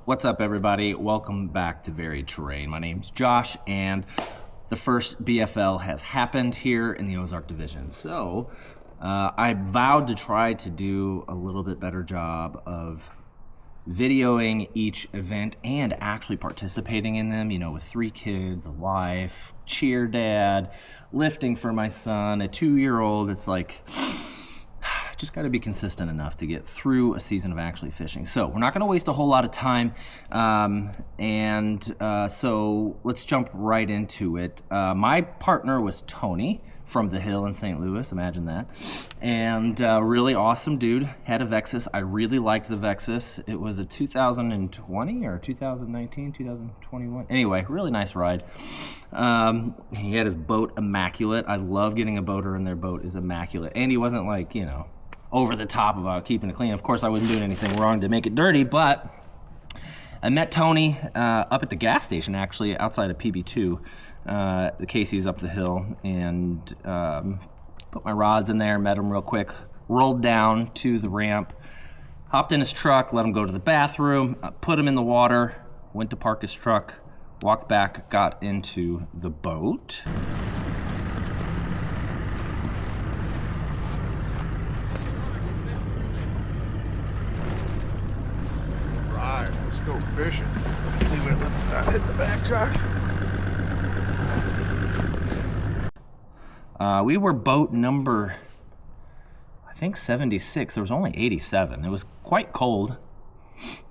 What's up, everybody? Welcome back to Varied Terrain. My name's Josh, and the first BFL has happened here in the Ozark division. So I vowed to try to do a little bit better job of videoing each event and actually participating in them, you know, with 3 kids, a wife, cheer dad, lifting for my son, a 2-year-old. It's like, just got to be consistent enough to get through a season of actually fishing. So we're not going to waste a whole lot of time, so let's jump right into it. My partner was Tony from the Hill in St. Louis, imagine that, and really awesome dude, had a Vexus. I really liked the Vexus. It was a 2020 or 2019, 2021. Anyway, really nice ride. He had his boat immaculate. I love getting a boater and their boat is immaculate. And he wasn't like, you know, over the top about keeping it clean. Of course, I wasn't doing anything wrong to make it dirty, but I met Tony up at the gas station, actually, outside of PB2. The Casey's up the hill, and put my rods in there, met him real quick, rolled down to the ramp, hopped in his truck, let him go to the bathroom, put him in the water, went to park his truck, walked back, got into the boat. Right, let's go fishing. Let's not hit the back, Josh. We were boat number, I think 76. There was only 87. It was quite cold,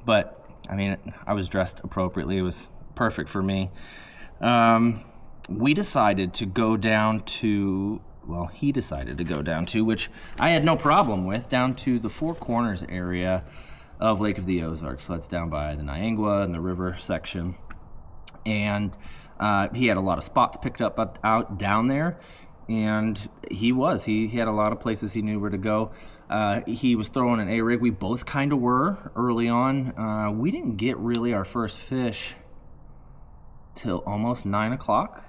but I mean, I was dressed appropriately. It was perfect for me. We decided to go down to, well, he decided to go down to, which I had no problem with, down to the Four Corners area of Lake of the Ozarks. So that's down by the Niangua and the river section. And he had a lot of spots picked up out down there. And he had a lot of places he knew where to go. He was throwing an A-rig. We both kind of were early on. We didn't get really our first fish till almost 9 o'clock.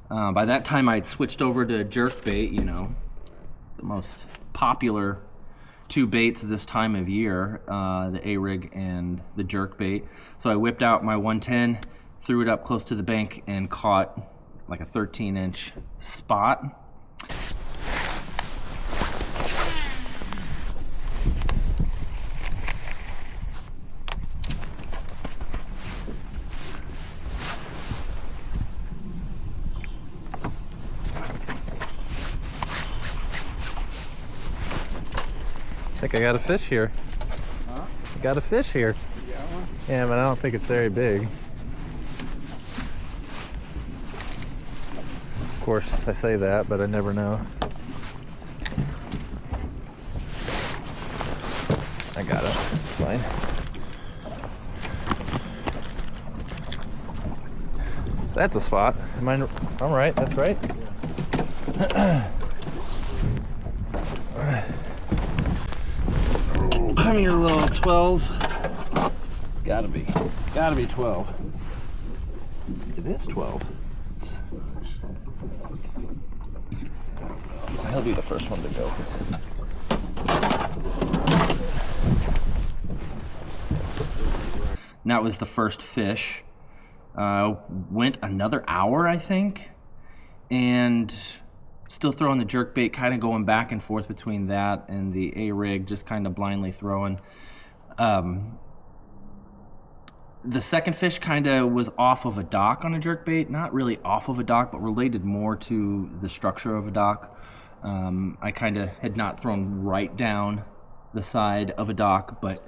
By that time, I had switched over to jerkbait, you know, the most popular 2 baits this time of year, the A-rig and the jerkbait. So I whipped out my 110, threw it up close to the bank, and caught like a 13-inch spot. I think I got a fish here. Huh? I got a fish here. You got one? Yeah, but I don't think it's very big. Of course, I say that, but I never know. I got it. It's fine. That's a spot. Am I? I'm right. That's right. Come here, little 12. Gotta be 12. It is 12. He'll be the first one to go. And that was the first fish. Went another hour, I think, and still throwing the jerkbait, kind of going back and forth between that and the A-rig, just kind of blindly throwing. The second fish kind of was off of a dock on a jerkbait, not really off of a dock, but related more to the structure of a dock. I kind of had not thrown right down the side of a dock, but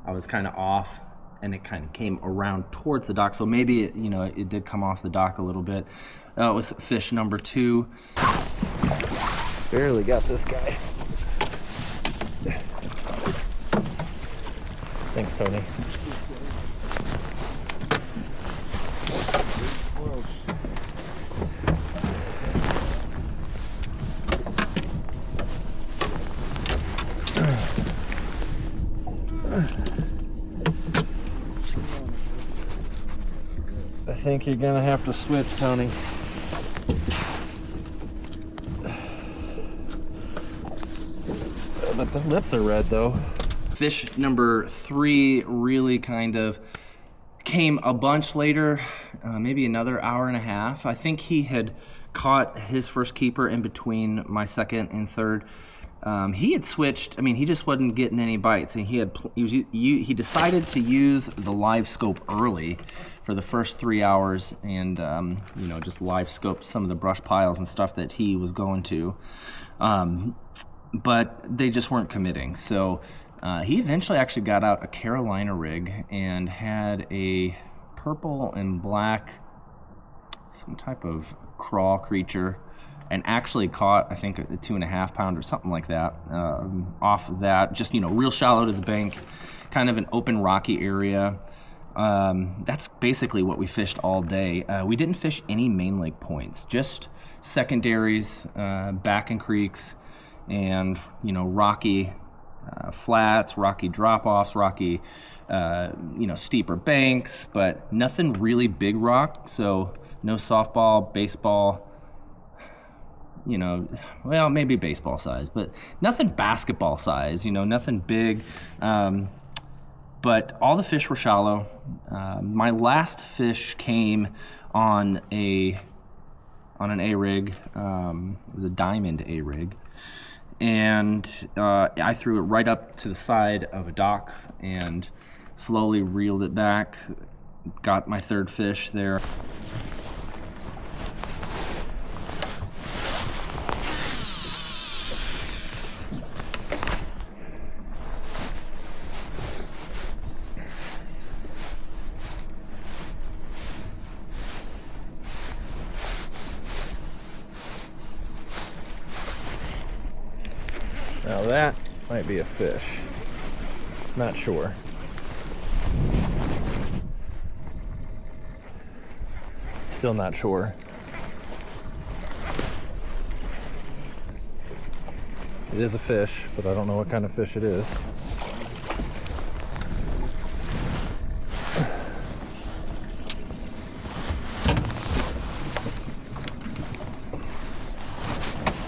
I was kind of off, and it kind of came around towards the dock. So maybe it, you know, it did come off the dock a little bit. It was fish number 2. Barely got this guy. Thanks, Tony. I think you're gonna have to switch, Tony. But the lips are red, though. Fish number 3 really kind of came a bunch later, maybe another hour and a half. I think he had caught his first keeper in between my second and third. He had switched. I mean, he just wasn't getting any bites, and he decided to use the live scope early for the first 3 hours, and just live scope some of the brush piles and stuff that he was going to, but they just weren't committing. So he eventually actually got out a Carolina rig and had a purple and black, some type of crawl creature, and actually caught, I think, a 2.5 pound or something like that off of that. Just, real shallow to the bank, kind of an open rocky area. That's basically what we fished all day. We didn't fish any main lake points, just secondaries, back and creeks, and, rocky flats, rocky drop-offs, rocky, steeper banks, but nothing really big rock. So no softball, baseball, maybe baseball size, but nothing basketball size, nothing big. But all the fish were shallow. My last fish came on an A-rig. It was a diamond A-rig. And I threw it right up to the side of a dock and slowly reeled it back. Got my third fish there. Now that might be a fish. Not sure. Still not sure. It is a fish, but I don't know what kind of fish it is.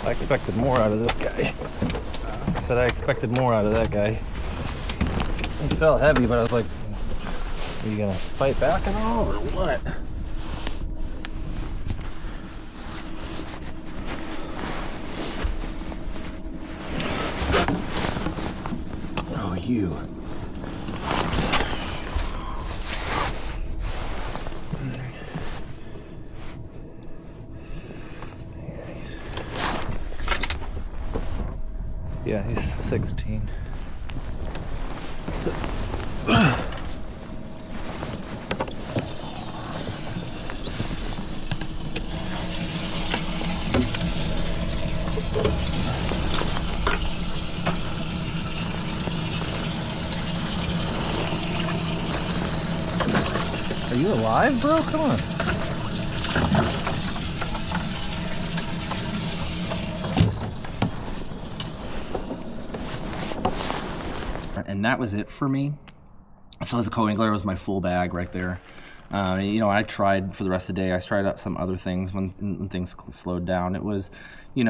I expected more out of this guy. I said I expected more out of that guy. He felt heavy, but I was like, are you gonna fight back at all or what? Oh, you. Yeah, he's 16. Are you alive, bro? Come on. And that was it for me. So as a co-angler, it was my full bag right there. I tried for the rest of the day. I tried out some other things when things slowed down. It was, it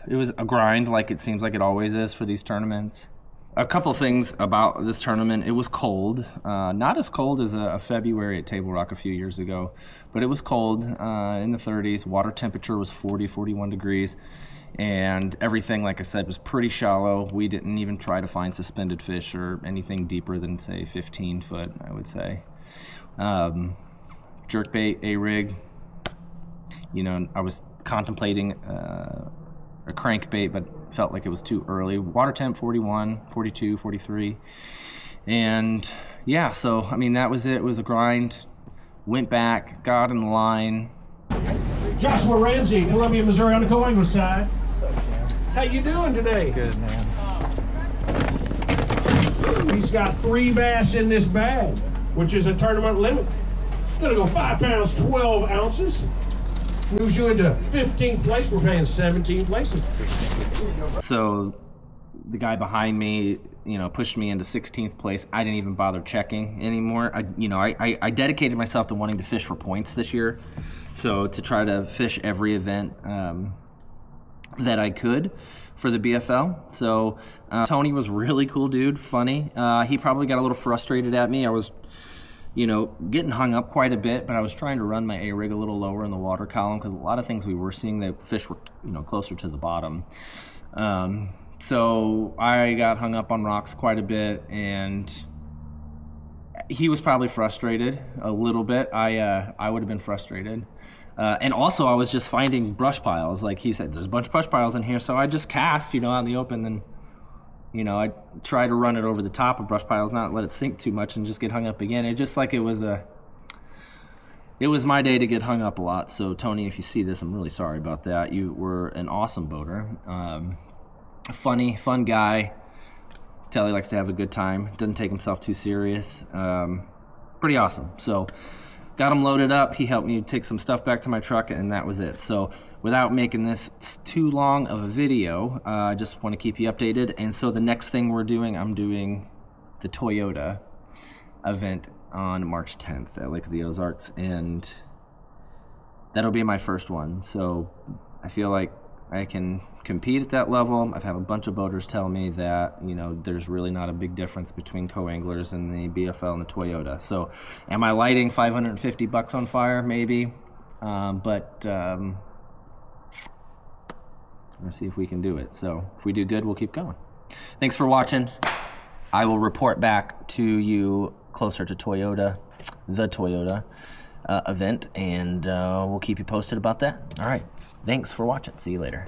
was a grind, like it seems like it always is for these tournaments. A couple things about this tournament. It was cold, not as cold as a February at Table Rock a few years ago, but it was cold in the 30s. Water temperature was 40, 41 degrees. And everything, like I said, was pretty shallow. We didn't even try to find suspended fish or anything deeper than, say, 15 foot, I would say. Jerkbait, A-rig. I was contemplating a crankbait, but felt like it was too early. Water temp 41, 42, 43. And yeah, so, that was it. It was a grind. Went back, got in the line. Joshua Ramsey, Columbia, Missouri on the co-angler side. How you doing today? Good, man. He's got 3 bass in this bag, which is a tournament limit. It's gonna go 5 pounds, 12 ounces. Moves you into 15th place. We're paying 17 places. So the guy behind me, pushed me into 16th place. I didn't even bother checking anymore. I dedicated myself to wanting to fish for points this year. So to try to fish every event, that I could for the BFL. So Tony was really cool dude, funny. He probably got a little frustrated at me. I was, getting hung up quite a bit, but I was trying to run my A-rig a little lower in the water column because a lot of things we were seeing, the fish were, closer to the bottom. So I got hung up on rocks quite a bit, and he was probably frustrated a little bit. I would have been frustrated. And also I was just finding brush piles. Like he said, there's a bunch of brush piles in here. So I just cast, out in the open, and, I try to run it over the top of brush piles, not let it sink too much and just get hung up again. It just like it was my day to get hung up a lot. So Tony, if you see this, I'm really sorry about that. You were an awesome boater. Funny, fun guy. Tell he likes to have a good time. Doesn't take himself too serious. Pretty awesome. So got him loaded up. He helped me take some stuff back to my truck, and that was it. So without making this too long of a video, I just want to keep you updated. And so the next thing I'm doing the Toyota event on March 10th at Lake of the Ozarks, and that'll be my first one. So I feel like I can compete at that level. I've had a bunch of boaters tell me that, there's really not a big difference between co-anglers and the BFL and the Toyota. So am I lighting $550 on fire? Maybe. But we're gonna see if we can do it. So if we do good, we'll keep going. Thanks for watching. I will report back to you closer to the Toyota event, and we'll keep you posted about that. All right. Thanks for watching. See you later.